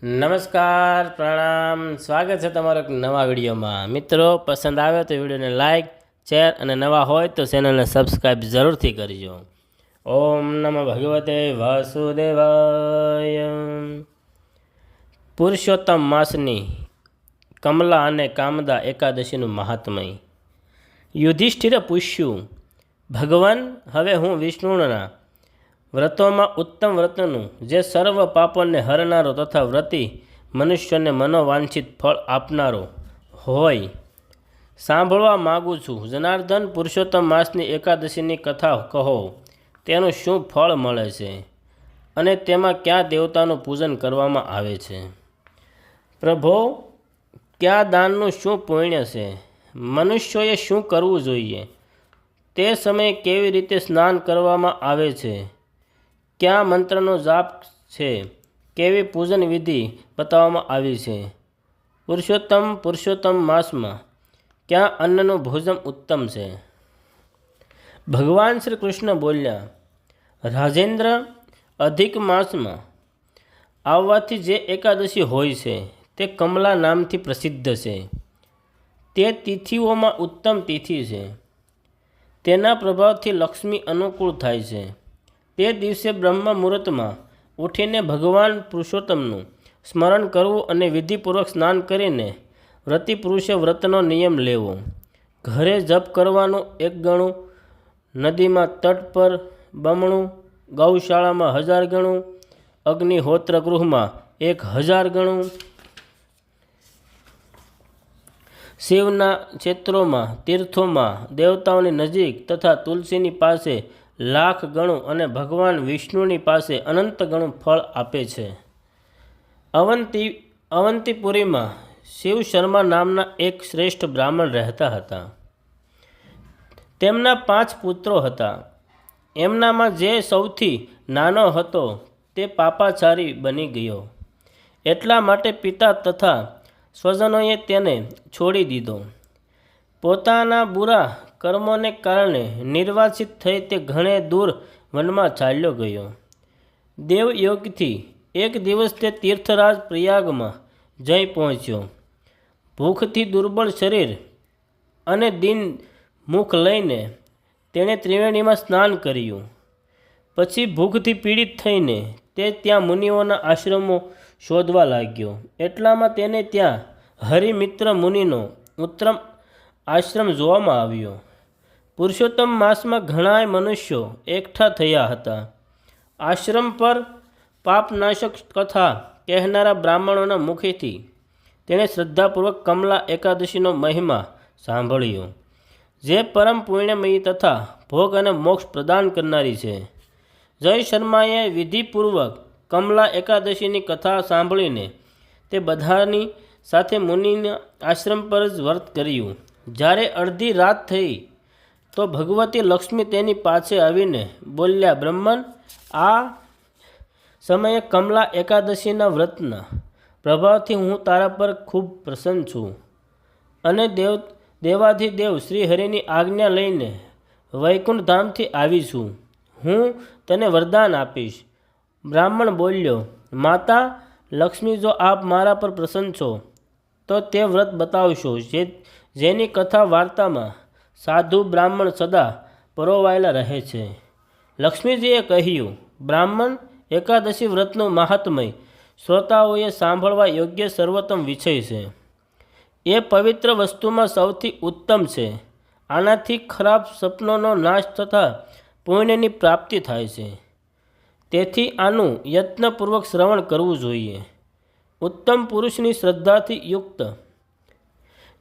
નમસ્કાર, પ્રણામ, સ્વાગત છે તમારો એક નવા વિડીયોમાં। મિત્રો, પસંદ આવે તો વિડીયોને લાઇક, શેર અને નવા હોય તો ચેનલને સબસ્ક્રાઈબ જરૂરથી કરજો। ઓમ નમઃ ભગવતે વાસુદેવાય। પુરુષોત્તમ માસની કમલા અને કામદા એકાદશીનું મહાત્મય। યુધિષ્ઠિરે પૂછ્યું, ભગવાન, હવે હું વિષ્ણુના વ્રતોમાં ઉત્તમ વ્રતનું જે સર્વ પાપોને હરનારો તથા વ્રતી મનુષ્યોને મનોવાંછિત ફળ આપનારો હોય સાંભળવા માગું છું। જનાર્દન, પુરુષોત્તમ માસની એકાદશીની કથા કહો। તેનું શું ફળ મળે છે અને તેમાં કયા દેવતાનું પૂજન કરવામાં આવે છે? પ્રભો, કયા દાનનું શું પુણ્ય છે? મનુષ્યોએ શું કરવું જોઈએ? તે સમયે કેવી રીતે સ્નાન કરવામાં આવે છે? કયા મંત્રનો જાપ છે? કેવી પૂજન વિધિ બતાવવામાં આવી છે? પુરુષોત્તમ માસમાં કયા અન્નનું ભોજન ઉત્તમ છે? ભગવાન શ્રી કૃષ્ણ બોલ્યા, રાજેન્દ્ર, અધિક માસમાં આવવાથી જે એકાદશી હોય છે તે કમલા નામથી પ્રસિદ્ધ છે। તે તિથિઓમાં ઉત્તમ તિથિ છે। તેના પ્રભાવથી લક્ષ્મી અનુકૂળ થાય છે। તે દિવસે બ્રહ્મ મુહૂર્તમાં ઉઠીને ભગવાન પુરુષોત્તમનું સ્મરણ કરવું અને વિધિપૂર્વક સ્નાન કરીને વ્રતી પુરુષે વ્રતનો નિયમ લેવો। ઘરે જપ કરવાનું 1 ગણું, નદીમાં તટ પર બમણું, ગૌશાળામાં 1000 ગણું, અગ્નિહોત્ર ગૃહમાં 1000 ગણું, શિવના ક્ષેત્રોમાં, તીર્થોમાં, દેવતાઓની નજીક તથા તુલસીની પાસે 1,00,000 ગણું અને ભગવાન વિષ્ણુની પાસે અનંત ગણું ફળ આપે છે। અવંતીપુરીમાં શિવ શર્મા નામના એક શ્રેષ્ઠ બ્રાહ્મણ રહેતા હતા। તેમના 5 પુત્રો હતા। એમનામાં જે સૌથી નાનો હતો તે પાપાચારી બની ગયો। એટલા માટે પિતા તથા સ્વજનોએ તેને છોડી દીધો। પોતાના બુરા કર્મોને કારણે નિર્વાસિત થઈ તે ઘણે દૂર વનમાં ચાલ્યો ગયો। દેવયોગથી એક દિવસ તે તીર્થરાજ પ્રયાગમાં જઈ પહોંચ્યો। ભૂખથી દુર્બળ શરીર અને દીન મુખ લઈને તેણે ત્રિવેણીમાં સ્નાન કર્યું। પછી ભૂખથી પીડિત થઈને તે ત્યાં મુનિઓના આશ્રમો શોધવા લાગ્યો। એટલામાં તેને ત્યાં હરિમિત્ર મુનિનો ઉત્તમ આશ્રમ જોવામાં આવ્યો। પુરુષોત્તમ માસમાં ઘણાય મનુષ્યો એકઠા થયા હતા। આશ્રમ પર પાપનાશક કથા કહેનારા બ્રાહ્મણોના મુખેથી તેણે શ્રદ્ધાપૂર્વક કમલા એકાદશીનો મહિમા સાંભળ્યો, જે પરમ પુણ્યમયી તથા ભોગ અને મોક્ષ પ્રદાન કરનારી છે। જય શર્માએ વિધિપૂર્વક કમલા એકાદશીની કથા સાંભળીને તે બધાની સાથે મુનિના આશ્રમ પર જ વ્રત કર્યું। જ્યારે અડધી રાત થઈ તો ભગવતી લક્ષ્મી તેની પાસે આવીને બોલ્યા, બ્રહ્મન, આ સમયે કમલા એકાદશીના વ્રતના પ્રભાવથી હું તારા પર ખૂબ પ્રસન્ન છું અને દેવાધિદેવ શ્રી હરિની આજ્ઞા લઈને વૈકુંઠ ધામથી આવી છું। હું તને વરદાન આપીશ। બ્રાહ્મણ બોલ્યો, માતા લક્ષ્મી, જો આપ મારા પર પ્રસન્ન છો તો તે વ્રત બતાવશો જેની કથા વાર્તામાં સાધુ બ્રાહ્મણ સદા પરોવાયેલા રહે છે। લક્ષ્મીજીએ કહ્યું, બ્રાહ્મણ, એકાદશી વ્રતનું મહાત્મય શ્રોતાઓએ સાંભળવા યોગ્ય સર્વોત્તમ વિષય છે। એ પવિત્ર વસ્તુમાં સૌથી ઉત્તમ છે। આનાથી ખરાબ સપનોનો નાશ તથા પુણ્યની પ્રાપ્તિ થાય છે। તેથી આનું યત્નપૂર્વક શ્રવણ કરવું જોઈએ। ઉત્તમ પુરુષની શ્રદ્ધાથી યુક્ત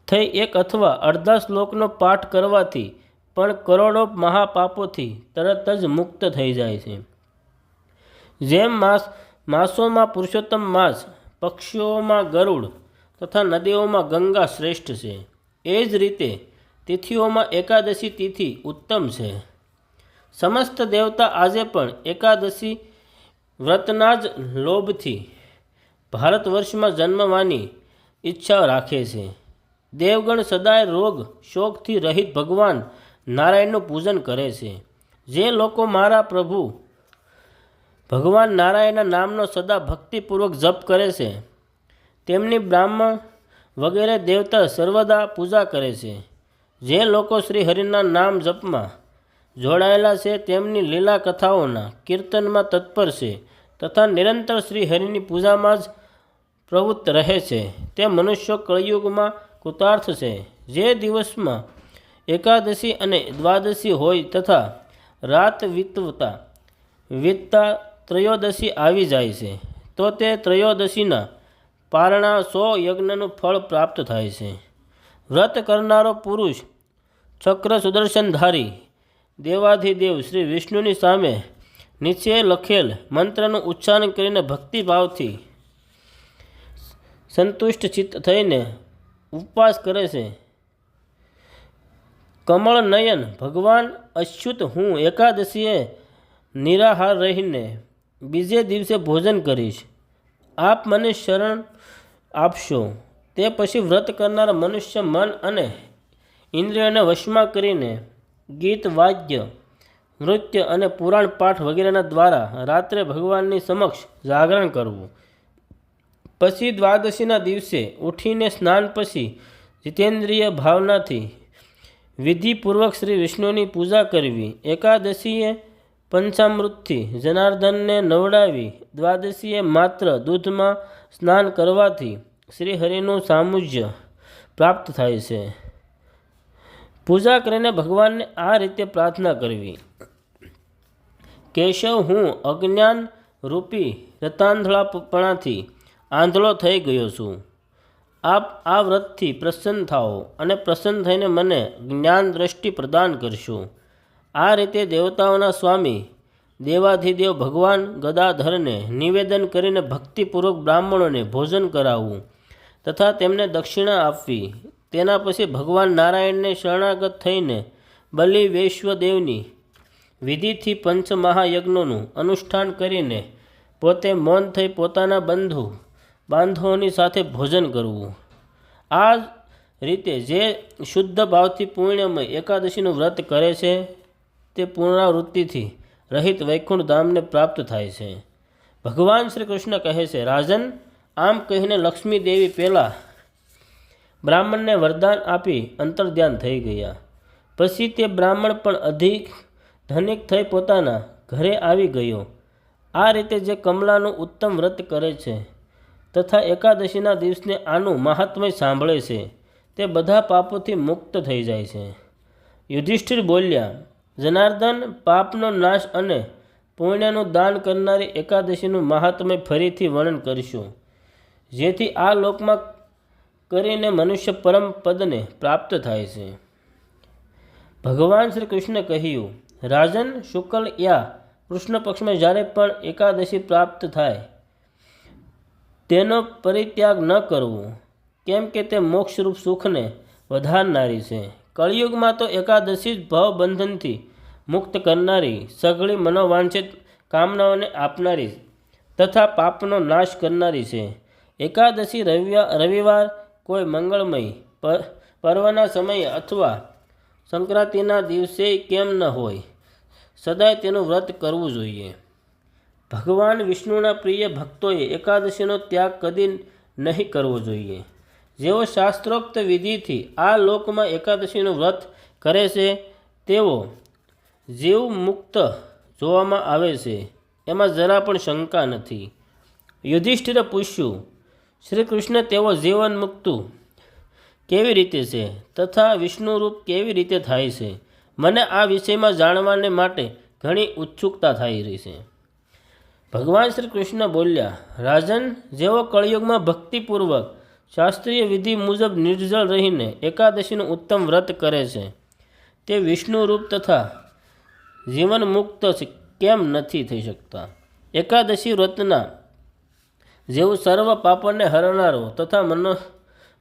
થઈ 1 અથવા અડધા શ્લોકનો પાઠ કરવાથી પણ કરોડો મહાપાપોથી તરત જ મુક્ત થઈ જાય છે। જેમ માસોમાં પુરુષોત્તમ માસ, પક્ષીઓમાં ગરુડ તથા નદીઓમાં ગંગા શ્રેષ્ઠ છે, એ જ રીતે તિથિઓમાં એકાદશી તિથિ ઉત્તમ છે। સમસ્ત દેવતા આજે પણ એકાદશી વ્રતના જ લોભથી ભારત વર્ષમાં જન્મવાની ઈચ્છા રાખે છે। દેવગણ સદાય રોગ શોકથી રહિત ભગવાન નારાયણનું પૂજન કરે છે। જે લોકો મારા પ્રભુ ભગવાન નારાયણના નામનો સદા ભક્તિપૂર્વક જપ કરે છે તેમની બ્રાહ્મણ વગેરે દેવતા સર્વદા પૂજા કરે છે. જે લોકો શ્રી હરિના નામ જપમાં જોડાયેલા છે તેમની લીલા કથાઓના કીર્તનમાં તત્પર છે તથા નિરંતર શ્રી હરિની પૂજામાં જ પ્રવૃત્ત રહે છે તે મનુષ્યો કળિયુગમાં કૃતાર્થ છે. જે દિવસમાં એકાદશી અને દ્વાદશી હોય તથા રાત વીતતા ત્રયોદશી આવી જાય છે તો તે ત્રયોદશીના પારણા 100 યજ્ઞનું ફળ પ્રાપ્ત થાય છે. વ્રત કરનારો પુરુષ ચક્ર સુદર્શનધારી દેવાધિદેવ શ્રી વિષ્ણુની સામે નીચે લખેલ મંત્રનું ઉચ્ચારણ કરીને ભક્તિભાવથી સંતુષ્ટ ચિત્ત થઈને ઉપવાસ કરે છે. કમળ નયન ભગવાન અચ્યુત હું એકાદશીએ નિરાહાર રહીને બીજે દિવસે ભોજન કરીશ. આપ મને શરણ આપશો. તે પછી વ્રત કરનારા મનુષ્ય મન અને ઇન્દ્રિયોને વશમાં કરીને ગીત વાદ્ય નૃત્ય અને પુરાણ પાઠ વગેરેના દ્વારા રાત્રે ભગવાનની સમક્ષ જાગરણ કરવું. પછી દ્વાદશીના દિવસે ઉઠીને સ્નાન પછી જીતેન્દ્રિય ભાવનાથી વિધિપૂર્વક શ્રી વિષ્ણુની પૂજા કરવી. એકાદશીએ પંચામૃતથી જનાર્દનને નવડાવી દ્વાદશીએ માત્ર દૂધમાં સ્નાન કરવાથી શ્રી હરિનું સામુજ્ય પ્રાપ્ત થાય છે. પૂજા કરીને ભગવાનને આ રીતે પ્રાર્થના કરવી. કેશવ હું અજ્ઞાન રૂપી રતાંધળાપણાથી આંધળો થઈ ગયો છું. આપ આ વ્રતથી પ્રસન્ન થાઓ અને પ્રસન્ન થઈને મને જ્ઞાન દ્રષ્ટિ પ્રદાન કરશો. આ રીતે દેવતાઓના સ્વામી દેવાધિદેવ ભગવાન ગદાધરને નિવેદન કરીને ભક્તિપૂર્વક બ્રાહ્મણોને ભોજન કરાવવું તથા તેમને દક્ષિણા આપવી. તેના પછી ભગવાન નારાયણને શરણાગત થઈને બલિ વૈશ્વદેવની વિધિથી પંચમહાયજ્ઞોનું અનુષ્ઠાન કરીને પોતે મૌન થઈ પોતાના બાંધવોની સાથે ભોજન કરવું. આ રીતે જે શુદ્ધ ભાવથી પૂર્ણમય એકાદશીનું વ્રત કરે છે તે પુનરાવૃત્તિથી રહિત વૈકુંઠ ધામને પ્રાપ્ત થાય છે. ભગવાન શ્રી કૃષ્ણ કહે છે, રાજન, આમ કહીને લક્ષ્મી દેવી પહેલાં બ્રાહ્મણને વરદાન આપી અંતર્ધ્યાન થઈ ગયા. પછી તે બ્રાહ્મણ પણ અધિક ધનિક થઈ પોતાના ઘરે આવી ગયો. આ રીતે જે કમલાનું ઉત્તમ વ્રત કરે છે તથા એકાદશીના દિવસને આનું મહાત્મ્ય સાંભળે છે તે બધા પાપોથી મુક્ત થઈ જાય છે. યુધિષ્ઠિર બોલ્યા, જનાર્દન, પાપનો નાશ અને પુણ્યનું દાન કરનારી એકાદશીનું મહાત્મ્ય ફરીથી વર્ણન કરીશું, જેથી આ લોકમાં કરીને મનુષ્ય પરમ પદને પ્રાપ્ત થાય છે. ભગવાન શ્રી કૃષ્ણ કહ્યું, રાજન, શુક્લ યા કૃષ્ણ પક્ષમાં જ્યારે પણ એકાદશી પ્રાપ્ત થાય તેનો પરિત્યાગ ન કરવો, કેમ કે તે મોક્ષરૂપ સુખને વધારનારી છે. કળિયુગમાં તો એકાદશી જ ભવબંધનથી મુક્ત કરનારી, સઘળી મનોવાંછિત કામનાઓને આપનારી તથા પાપનો નાશ કરનારી છે. એકાદશી રવિવાર કોઈ મંગળમય પર્વના સમયે અથવા સંક્રાંતિના દિવસે કેમ ન હોય, સદાય તેનું વ્રત કરવું જોઈએ. ભગવાન વિષ્ણુના પ્રિય ભક્તોએ એકાદશીનો ત્યાગ કદી નહીં કરવો જોઈએ. જેઓ શાસ્ત્રોક્ત વિધિથી આ લોકમાં એકાદશીનું વ્રત કરે છે તેઓ જીવ મુક્ત જોવામાં આવે છે, એમાં જરા પણ શંકા નથી. યુધિષ્ઠિરે પૂછ્યું, શ્રી કૃષ્ણ તેઓ જીવન મુક્ત કેવી રીતે છે તથા વિષ્ણુરૂપ કેવી રીતે થાય છે? મને આ વિષયમાં જાણવાને માટે ઘણી ઉત્સુકતા થઈ રહી છે. ભગવાન શ્રી કૃષ્ણ બોલ્યા, રાજન, જેઓ કળિયુગમાં ભક્તિપૂર્વક શાસ્ત્રીય વિધિ મુજબ નિર્જળ રહીને એકાદશીનું ઉત્તમ વ્રત કરે છે તે વિષ્ણુરૂપ તથા જીવન મુક્ત કેમ નથી થઈ શકતા? એકાદશી વ્રતના જેવું સર્વ પાપોને હરનારો તથા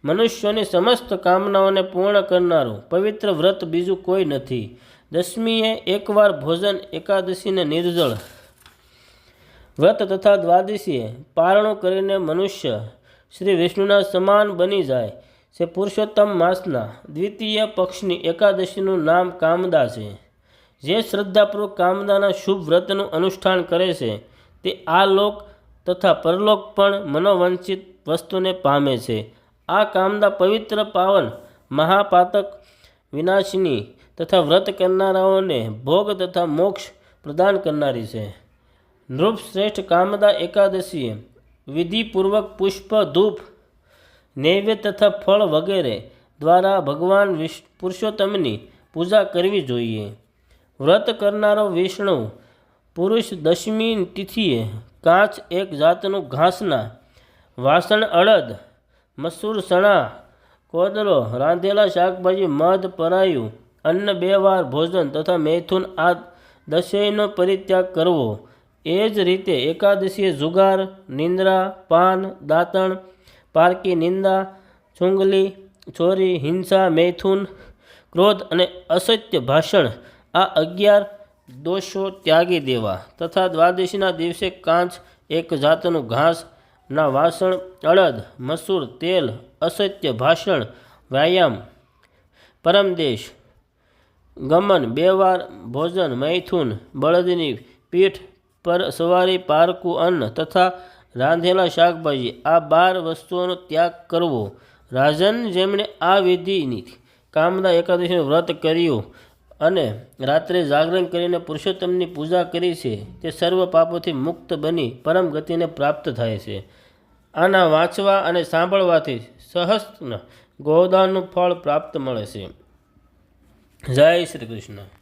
મનુષ્યોની સમસ્ત કામનાઓને પૂર્ણ કરનારું પવિત્ર વ્રત બીજું કોઈ નથી. દશમીએ એકવાર ભોજન, એકાદશીને નિર્જળ વ્રત તથા દ્વાદશીએ પારણું કરીને મનુષ્ય શ્રી વિષ્ણુના સમાન બની જાય છે. પુરુષોત્તમ માસના દ્વિતીય પક્ષની એકાદશીનું નામ કામદા છે. જે શ્રદ્ધાપૂર્વક કામદાના શુભ વ્રતનું અનુષ્ઠાન કરે છે તે આ લોક તથા પરલોક પણ મનોવાંછિત વસ્તુને પામે છે. આ કામના પવિત્ર, પાવન, મહાપાતક, વિનાશિની તથા વ્રત કરનારાઓને ભોગ તથા મોક્ષ પ્રદાન કરનારી છે. નૃપશ્રેષ્ઠ કામદા એકાદશીએ વિધિપૂર્વક પુષ્પ, ધૂપ, નૈવેદ્ય તથા ફળ વગેરે દ્વારા ભગવાન પુરુષોત્તમની પૂજા કરવી જોઈએ. વ્રત કરનારો વિષ્ણુ પુરુષ દશમી તિથિએ કાંચ, એક જાતનું ઘાસના વાસણ, અડદ, મસૂર, ચણા, કોદરો, રાંધેલા શાકભાજી, મધ, પરાયું અન્ન, 2 વાર ભોજન તથા મૈથુન આ દશેયનો પરિત્યાગ કરવો. એ જ રીતે એકાદશીએ જુગાર, નિંદ્રા, પાન, દાંતણ, પારકી, નિંદા, ચુંગલી, ચોરી, હિંસા, મૈથુન, ક્રોધ અને અસત્ય ભાષણ આ 11 દોષો ત્યાગી દેવા તથા દ્વાદશીના દિવસે કાંચ, એક જાતનું ઘાસ ના વાસણ, અડદ, મસૂર, તેલ, અસત્ય ભાષણ, વ્યાયામ, પરમદેશ, ગમન, 2 વાર ભોજન, મૈથુન, બળદની પીઠ પર સવારી, પારકું અન્ન તથા રાંધેલા શાકભાજી આ 12 વસ્તુઓનો ત્યાગ કરવો. રાજન, જેમણે આ વિધિની કામદા એકાદશીનું વ્રત કર્યું અને રાત્રે જાગરણ કરીને પુરુષોત્તમની પૂજા કરી છે, તે સર્વ પાપોથી મુક્ત બની પરમ ગતિને પ્રાપ્ત થાય છે. આના વાંચવા અને સાંભળવાથી સહસ્ત્ર ગોદાનનું ફળ પ્રાપ્ત મળે છે. જય શ્રી કૃષ્ણ.